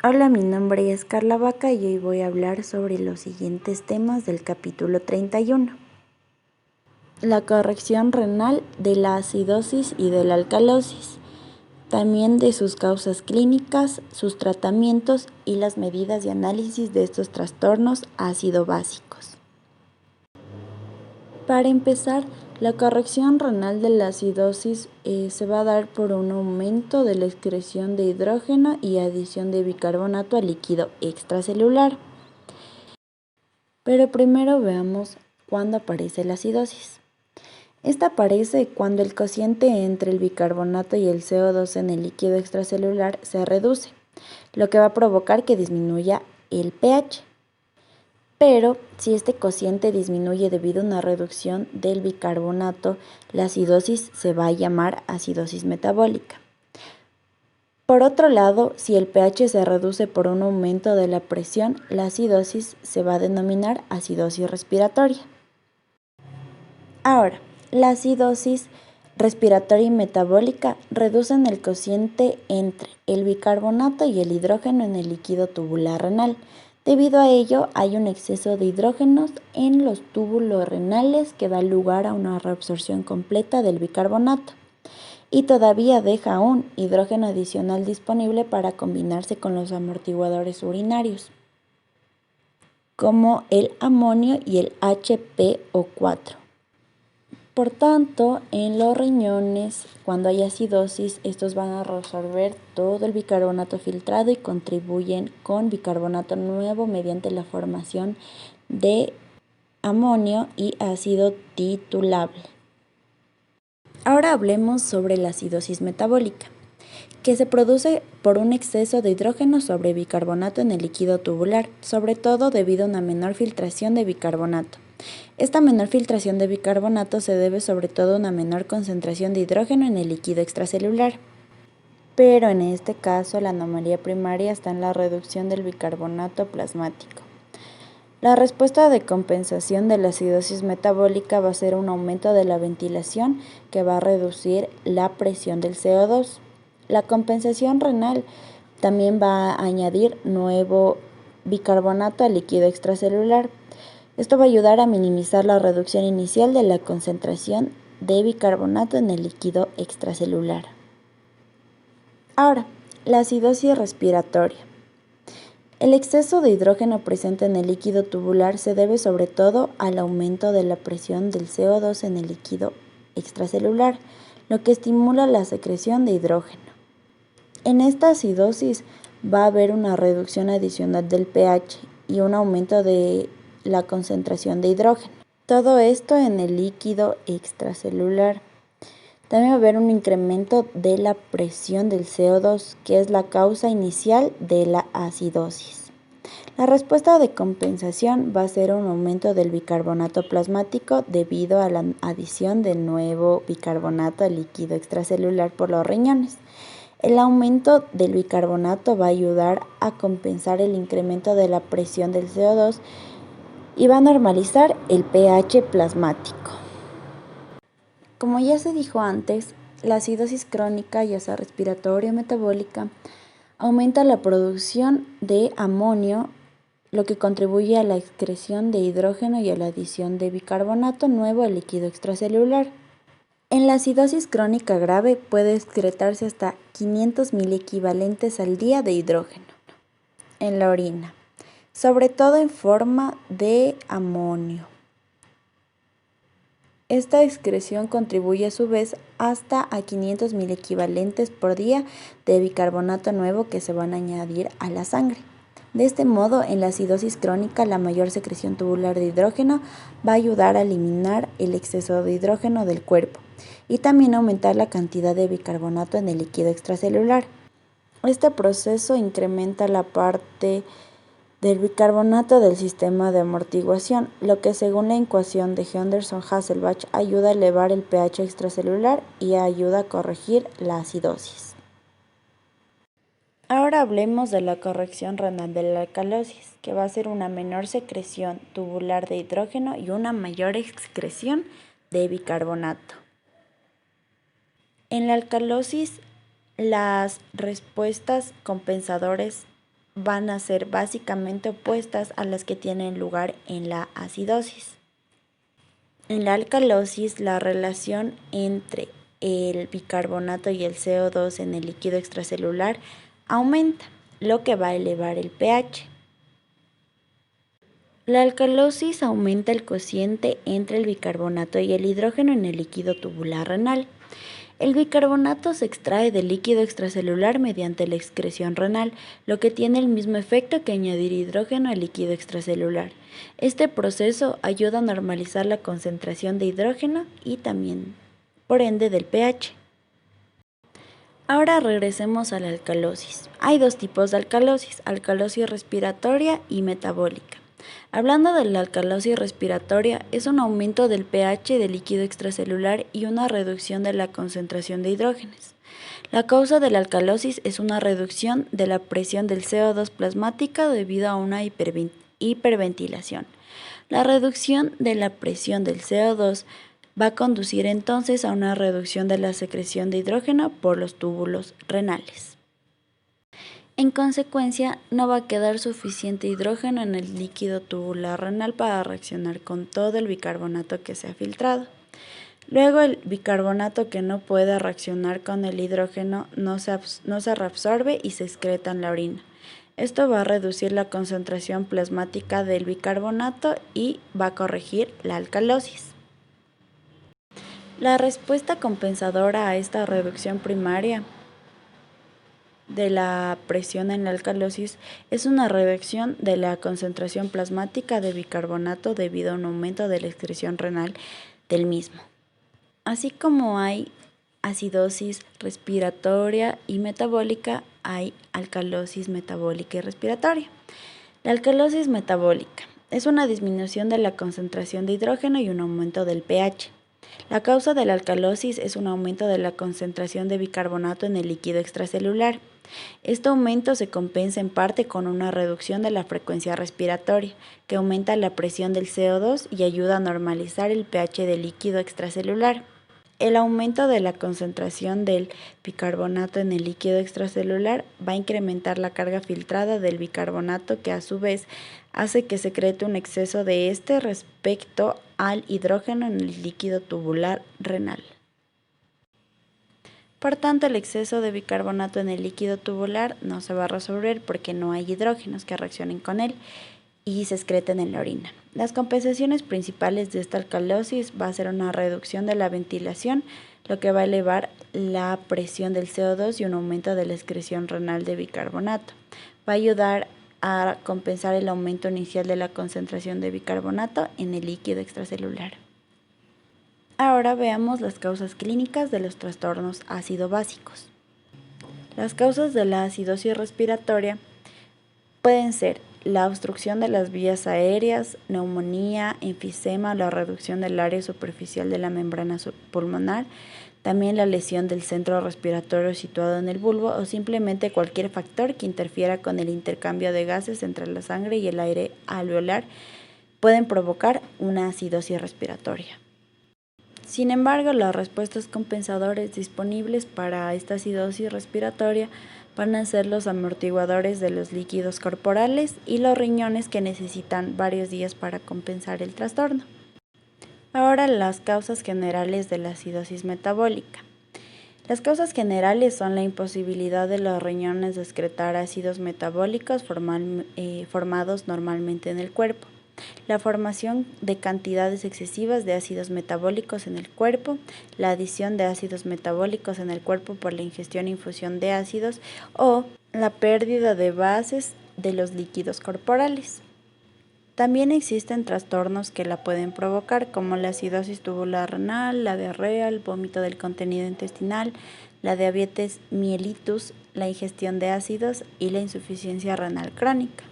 Hola, mi nombre es Carla Vaca y hoy voy a hablar sobre los siguientes temas del capítulo 31. La corrección renal de la acidosis y de la alcalosis, también de sus causas clínicas, sus tratamientos y las medidas de análisis de estos trastornos ácido-básicos. Para empezar, la corrección renal de la acidosis se va a dar por un aumento de la excreción de hidrógeno y adición de bicarbonato al líquido extracelular. Pero primero veamos cuándo aparece la acidosis. Esta aparece cuando el cociente entre el bicarbonato y el CO2 en el líquido extracelular se reduce, lo que va a provocar que disminuya el pH. Pero si este cociente disminuye debido a una reducción del bicarbonato, la acidosis se va a llamar acidosis metabólica. Por otro lado, si el pH se reduce por un aumento de la presión, la acidosis se va a denominar acidosis respiratoria. Ahora, la acidosis respiratoria y metabólica reducen el cociente entre el bicarbonato y el hidrógeno en el líquido tubular renal. Debido a ello, hay un exceso de hidrógenos en los túbulos renales que da lugar a una reabsorción completa del bicarbonato y todavía deja un hidrógeno adicional disponible para combinarse con los amortiguadores urinarios, como el amonio y el HPO4. Por tanto, en los riñones, cuando hay acidosis, estos van a resolver todo el bicarbonato filtrado y contribuyen con bicarbonato nuevo mediante la formación de amonio y ácido titulable. Ahora hablemos sobre la acidosis metabólica, que se produce por un exceso de hidrógeno sobre bicarbonato en el líquido tubular, sobre todo debido a una menor filtración de bicarbonato. Esta menor filtración de bicarbonato se debe sobre todo a una menor concentración de hidrógeno en el líquido extracelular. Pero en este caso la anomalía primaria está en la reducción del bicarbonato plasmático. La respuesta de compensación de la acidosis metabólica va a ser un aumento de la ventilación que va a reducir la presión del CO2. La compensación renal también va a añadir nuevo bicarbonato al líquido extracelular. Esto va a ayudar a minimizar la reducción inicial de la concentración de bicarbonato en el líquido extracelular. Ahora, la acidosis respiratoria. El exceso de hidrógeno presente en el líquido tubular se debe sobre todo al aumento de la presión del CO2 en el líquido extracelular, lo que estimula la secreción de hidrógeno. En esta acidosis va a haber una reducción adicional del pH y un aumento de la concentración de hidrógeno. Todo esto en el líquido extracelular. También va a haber un incremento de la presión del CO2, que es la causa inicial de la acidosis. La respuesta de compensación va a ser un aumento del bicarbonato plasmático debido a la adición de nuevo bicarbonato al líquido extracelular por los riñones. El aumento del bicarbonato va a ayudar a compensar el incremento de la presión del CO2 y va a normalizar el pH plasmático. Como ya se dijo antes, la acidosis crónica, ya sea respiratoria o metabólica, aumenta la producción de amonio, lo que contribuye a la excreción de hidrógeno y a la adición de bicarbonato nuevo al líquido extracelular. En la acidosis crónica grave puede excretarse hasta 500 miliequivalentes al día de hidrógeno en la orina, sobre todo en forma de amonio. Esta excreción contribuye a su vez hasta a 500 miliequivalentes por día de bicarbonato nuevo que se van a añadir a la sangre. De este modo, en la acidosis crónica, la mayor secreción tubular de hidrógeno va a ayudar a eliminar el exceso de hidrógeno del cuerpo y también aumentar la cantidad de bicarbonato en el líquido extracelular. Este proceso incrementa la parte del bicarbonato del sistema de amortiguación, lo que según la ecuación de Henderson-Hasselbalch ayuda a elevar el pH extracelular y ayuda a corregir la acidosis. Ahora hablemos de la corrección renal de la alcalosis, que va a ser una menor secreción tubular de hidrógeno y una mayor excreción de bicarbonato. En la alcalosis, las respuestas compensadores van a ser básicamente opuestas a las que tienen lugar en la acidosis. En la alcalosis, la relación entre el bicarbonato y el CO2 en el líquido extracelular aumenta, lo que va a elevar el pH. La alcalosis aumenta el cociente entre el bicarbonato y el hidrógeno en el líquido tubular renal. El bicarbonato se extrae del líquido extracelular mediante la excreción renal, lo que tiene el mismo efecto que añadir hidrógeno al líquido extracelular. Este proceso ayuda a normalizar la concentración de hidrógeno y también, por ende, del pH. Ahora regresemos a la alcalosis. Hay dos tipos de alcalosis respiratoria y metabólica. Hablando de la alcalosis respiratoria, es un aumento del pH del líquido extracelular y una reducción de la concentración de hidrógenos. La causa de la alcalosis es una reducción de la presión del CO2 plasmática debido a una hiperventilación. La reducción de la presión del CO2 va a conducir entonces a una reducción de la secreción de hidrógeno por los túbulos renales. En consecuencia, no va a quedar suficiente hidrógeno en el líquido tubular renal para reaccionar con todo el bicarbonato que se ha filtrado. Luego, el bicarbonato que no puede reaccionar con el hidrógeno no se reabsorbe y se excreta en la orina. Esto va a reducir la concentración plasmática del bicarbonato y va a corregir la alcalosis. La respuesta compensadora a esta reducción primaria de la presión en la alcalosis es una reducción de la concentración plasmática de bicarbonato debido a un aumento de la excreción renal del mismo. Así como hay acidosis respiratoria y metabólica, hay alcalosis metabólica y respiratoria. La alcalosis metabólica es una disminución de la concentración de hidrógeno y un aumento del pH. La causa de la alcalosis es un aumento de la concentración de bicarbonato en el líquido extracelular. Este aumento se compensa en parte con una reducción de la frecuencia respiratoria, que aumenta la presión del CO2 y ayuda a normalizar el pH del líquido extracelular. El aumento de la concentración del bicarbonato en el líquido extracelular va a incrementar la carga filtrada del bicarbonato, que a su vez hace que secrete un exceso de este respecto al hidrógeno en el líquido tubular renal. Por tanto, el exceso de bicarbonato en el líquido tubular no se va a resolver porque no hay hidrógenos que reaccionen con él y se excreten en la orina. Las compensaciones principales de esta alcalosis va a ser una reducción de la ventilación, lo que va a elevar la presión del CO2 y un aumento de la excreción renal de bicarbonato. Va a ayudar a compensar el aumento inicial de la concentración de bicarbonato en el líquido extracelular. Ahora veamos las causas clínicas de los trastornos ácido-básicos. Las causas de la acidosis respiratoria pueden ser la obstrucción de las vías aéreas, neumonía, enfisema, la reducción del área superficial de la membrana pulmonar, también la lesión del centro respiratorio situado en el bulbo o simplemente cualquier factor que interfiera con el intercambio de gases entre la sangre y el aire alveolar pueden provocar una acidosis respiratoria. Sin embargo, las respuestas compensadoras disponibles para esta acidosis respiratoria van a ser los amortiguadores de los líquidos corporales y los riñones, que necesitan varios días para compensar el trastorno. Ahora, las causas generales de la acidosis metabólica. Las causas generales son la imposibilidad de los riñones de excretar ácidos metabólicos formados normalmente en el cuerpo, la formación de cantidades excesivas de ácidos metabólicos en el cuerpo, la adición de ácidos metabólicos en el cuerpo por la ingestión e infusión de ácidos o la pérdida de bases de los líquidos corporales. También existen trastornos que la pueden provocar, como la acidosis tubular renal, la diarrea, el vómito del contenido intestinal, la diabetes mellitus, la ingestión de ácidos y la insuficiencia renal crónica.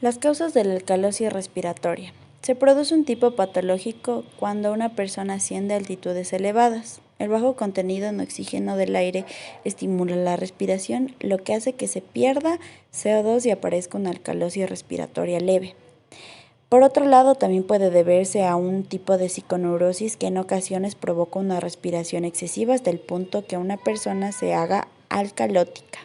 Las causas de la alcalosis respiratoria. Se produce un tipo patológico cuando una persona asciende a altitudes elevadas. El bajo contenido en oxígeno del aire estimula la respiración, lo que hace que se pierda CO2 y aparezca una alcalosis respiratoria leve. Por otro lado, también puede deberse a un tipo de psiconeurosis que en ocasiones provoca una respiración excesiva hasta el punto que una persona se haga alcalótica.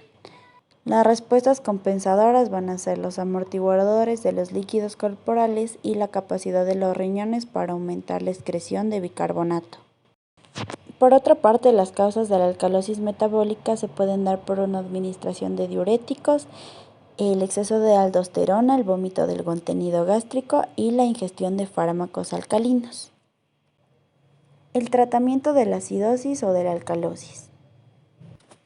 Las respuestas compensadoras van a ser los amortiguadores de los líquidos corporales y la capacidad de los riñones para aumentar la excreción de bicarbonato. Por otra parte, las causas de la alcalosis metabólica se pueden dar por una administración de diuréticos, el exceso de aldosterona, el vómito del contenido gástrico y la ingestión de fármacos alcalinos. El tratamiento de la acidosis o de la alcalosis.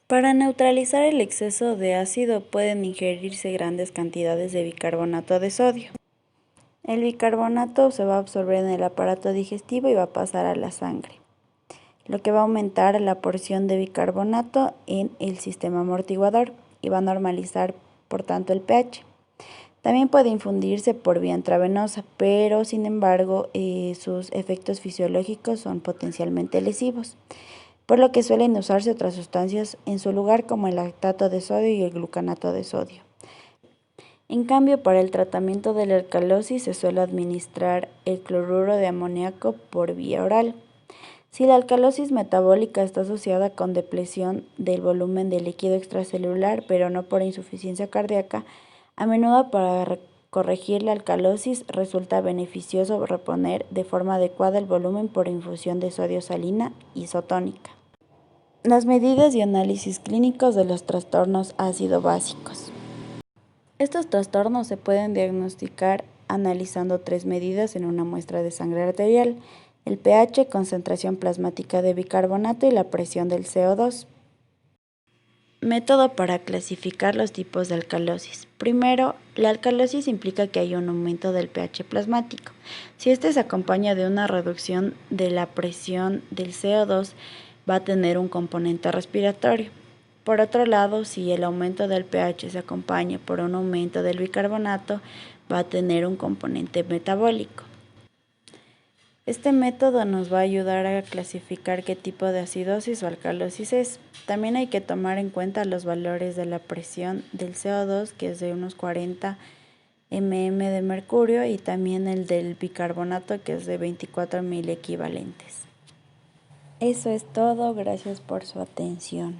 Para neutralizar el exceso de ácido pueden ingerirse grandes cantidades de bicarbonato de sodio. El bicarbonato se va a absorber en el aparato digestivo y va a pasar a la sangre, lo que va a aumentar la porción de bicarbonato en el sistema amortiguador y va a normalizar, por tanto, el pH. También puede infundirse por vía intravenosa, pero sin embargo sus efectos fisiológicos son potencialmente lesivos, por lo que suelen usarse otras sustancias en su lugar como el lactato de sodio y el glucanato de sodio. En cambio, para el tratamiento de la alcalosis se suele administrar el cloruro de amoníaco por vía oral. Si la alcalosis metabólica está asociada con depresión del volumen de líquido extracelular, pero no por insuficiencia cardíaca, a menudo para corregir la alcalosis resulta beneficioso reponer de forma adecuada el volumen por infusión de sodio salina isotónica. Las medidas y análisis clínicos de los trastornos ácido-básicos. Estos trastornos se pueden diagnosticar analizando 3 medidas en una muestra de sangre arterial: el pH, concentración plasmática de bicarbonato y la presión del CO2. Método para clasificar los tipos de alcalosis. Primero, la alcalosis implica que hay un aumento del pH plasmático. Si este se acompaña de una reducción de la presión del CO2, va a tener un componente respiratorio. Por otro lado, si el aumento del pH se acompaña por un aumento del bicarbonato, va a tener un componente metabólico. Este método nos va a ayudar a clasificar qué tipo de acidosis o alcalosis es. También hay que tomar en cuenta los valores de la presión del CO2, que es de unos 40 mm de mercurio, y también el del bicarbonato, que es de 24 mil equivalentes. Eso es todo, gracias por su atención.